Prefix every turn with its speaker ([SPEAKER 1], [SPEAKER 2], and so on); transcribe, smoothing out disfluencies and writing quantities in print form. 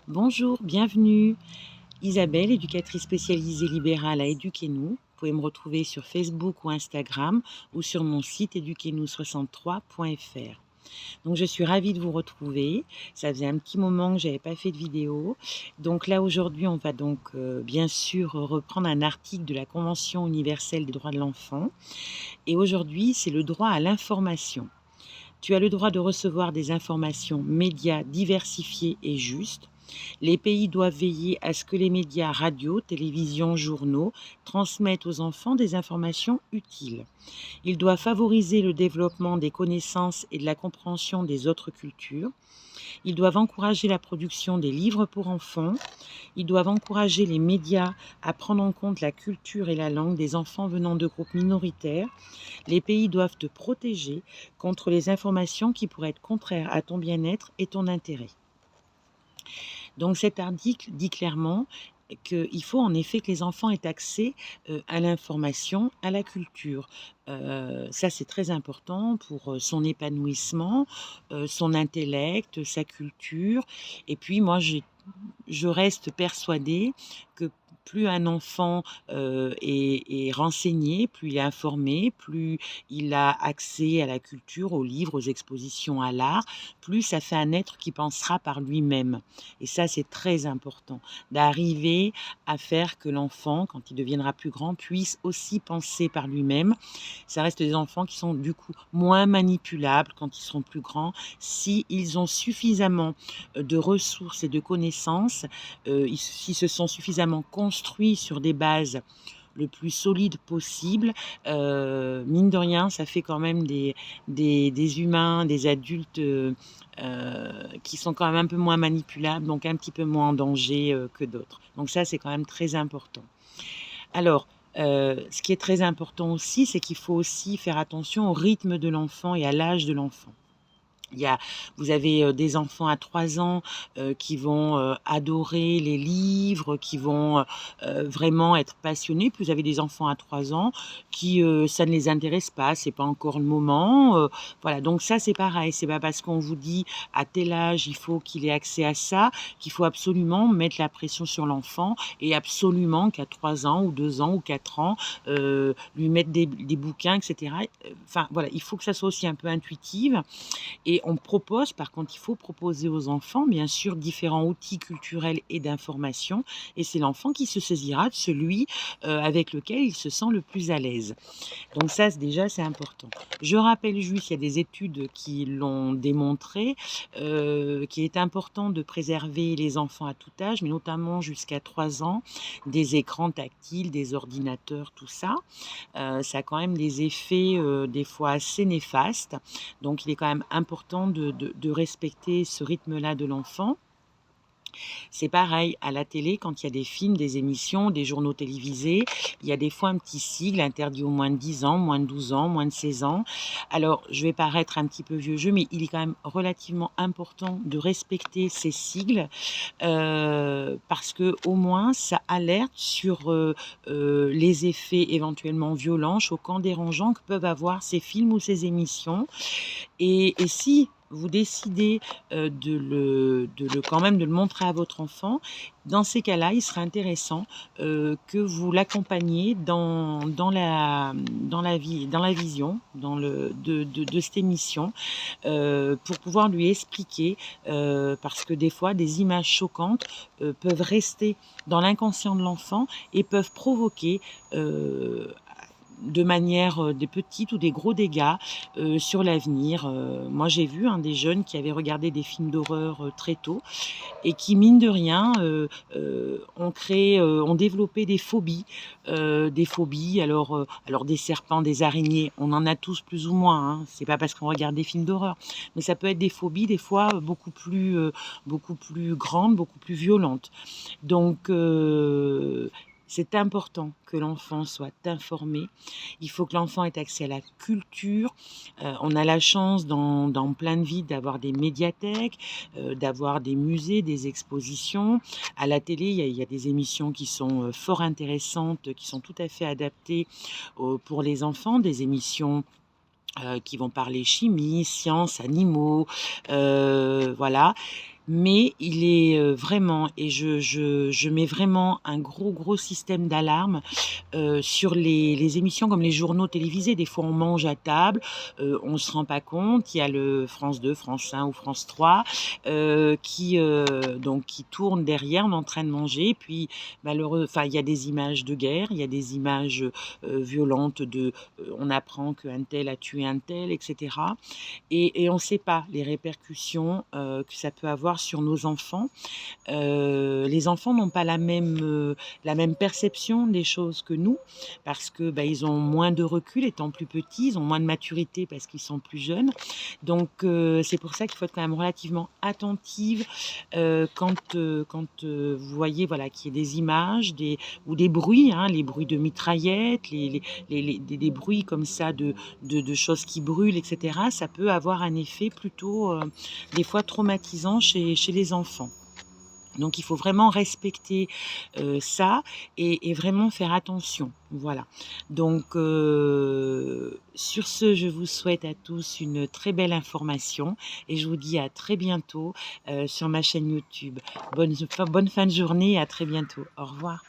[SPEAKER 1] Bonjour, bienvenue. Isabelle, éducatrice spécialisée libérale à Éduquez-nous. Vous pouvez me retrouver sur Facebook ou Instagram ou sur mon site eduquez-nous63.fr. Donc je suis ravie de vous retrouver. Ça faisait un petit moment que j'avais pas fait de vidéo. Donc là aujourd'hui, on va donc bien sûr reprendre un article de la Convention universelle des droits de l'enfant. Et aujourd'hui, c'est le droit à l'information. Tu as le droit de recevoir des informations médias diversifiées et justes. Les pays doivent veiller à ce que les médias radio, télévision, journaux transmettent aux enfants des informations utiles. Ils doivent favoriser le développement des connaissances et de la compréhension des autres cultures. Ils doivent encourager la production des livres pour enfants. Ils doivent encourager les médias à prendre en compte la culture et la langue des enfants venant de groupes minoritaires. Les pays doivent te protéger contre les informations qui pourraient être contraires à ton bien-être et ton intérêt. Donc cet article dit clairement qu'il faut en effet que les enfants aient accès à l'information, à la culture. Ça, c'est très important pour son épanouissement, son intellect, sa culture. Et puis moi, je reste persuadée que plus un enfant est renseigné, plus il est informé, plus il a accès à la culture, aux livres, aux expositions, à l'art, plus ça fait un être qui pensera par lui-même. Et ça, c'est très important, d'arriver à faire que l'enfant, quand il deviendra plus grand, puisse aussi penser par lui-même. Ça reste des enfants qui sont du coup moins manipulables quand ils seront plus grands, si ils ont suffisamment de ressources et de connaissances, s'ils se sont suffisamment construits sur des bases le plus solides possible, mine de rien, ça fait quand même des humains, des adultes qui sont quand même un peu moins manipulables, donc un petit peu moins en danger que d'autres. Donc ça, c'est quand même très important. Alors, ce qui est très important aussi, c'est qu'il faut aussi faire attention au rythme de l'enfant et à l'âge de l'enfant. Vous avez des enfants à 3 ans qui vont adorer les livres, qui vont vraiment être passionnés. Puis vous avez des enfants à 3 ans qui, ça ne les intéresse pas, c'est pas encore le moment. Voilà, donc ça c'est pareil, c'est pas parce qu'on vous dit à tel âge il faut qu'il ait accès à ça, qu'il faut absolument mettre la pression sur l'enfant et absolument qu'à 3 ans ou 2 ans ou 4 ans, lui mettre des bouquins, etc. Enfin voilà, il faut que ça soit aussi un peu intuitif. Et on propose, par contre, il faut proposer aux enfants, bien sûr, différents outils culturels et d'information. Et c'est l'enfant qui se saisira de celui avec lequel il se sent le plus à l'aise. Donc ça, déjà, c'est important. Je rappelle juste, il y a des études qui l'ont démontré, qu'il est important de préserver les enfants à tout âge, mais notamment jusqu'à 3 ans, des écrans tactiles, des ordinateurs, tout ça. Ça a quand même des effets des fois assez néfastes. Donc il est quand même important de respecter ce rythme-là de l'enfant. C'est pareil, à la télé, quand il y a des films, des émissions, des journaux télévisés, il y a des fois un petit sigle interdit aux moins de 10 ans, moins de 12 ans, moins de 16 ans. Alors, je vais paraître un petit peu vieux jeu, mais il est quand même relativement important de respecter ces sigles parce que au moins ça alerte sur les effets éventuellement violents, choquants, dérangeants que peuvent avoir ces films ou ces émissions. Et si vous décidez quand même de le montrer à votre enfant, dans ces cas-là, il serait intéressant que vous l'accompagniez dans la vision de cette émission pour pouvoir lui expliquer, parce que des fois, des images choquantes peuvent rester dans l'inconscient de l'enfant et peuvent provoquer de manière des petites ou des gros dégâts sur l'avenir. Moi, j'ai vu des jeunes qui avaient regardé des films d'horreur très tôt et qui, mine de rien, ont développé des phobies. Alors des serpents, des araignées, on en a tous plus ou moins. Hein. C'est pas parce qu'on regarde des films d'horreur, mais ça peut être des phobies des fois beaucoup plus grandes, beaucoup plus violentes. Donc c'est important que l'enfant soit informé. Il faut que l'enfant ait accès à la culture. On a la chance dans plein de villes d'avoir des médiathèques, d'avoir des musées, des expositions. À la télé, il y a des émissions qui sont fort intéressantes, qui sont tout à fait adaptées pour les enfants, des émissions qui vont parler chimie, sciences, animaux, voilà. Mais il est, vraiment et je mets vraiment un gros système d'alarme, sur les émissions comme les journaux télévisés. Des fois, on mange à table, on se rend pas compte. Il y a le France 2, France 1 ou France 3, qui tournent derrière. On est en train de manger, puis il y a des images de guerre, il y a des images, violentes on apprend qu'un tel a tué un tel et cetera et on ne sait pas les répercussions, que ça peut avoir sur nos enfants. Les enfants n'ont pas la même perception des choses que nous parce que, bah, ils ont moins de recul étant plus petits, ils ont moins de maturité parce qu'ils sont plus jeunes. Donc c'est pour ça qu'il faut être quand même relativement attentive, quand vous voyez, voilà, qu'il y ait des images, des bruits, hein, les bruits de mitraillettes, des bruits comme ça de choses qui brûlent et cetera. Ça peut avoir un effet plutôt, des fois traumatisant chez les enfants. Donc il faut vraiment respecter, ça et vraiment faire attention, voilà. Donc sur ce, je vous souhaite à tous une très belle information et je vous dis à très bientôt, sur ma chaîne YouTube. Bonne fin de journée et à très bientôt. Au revoir.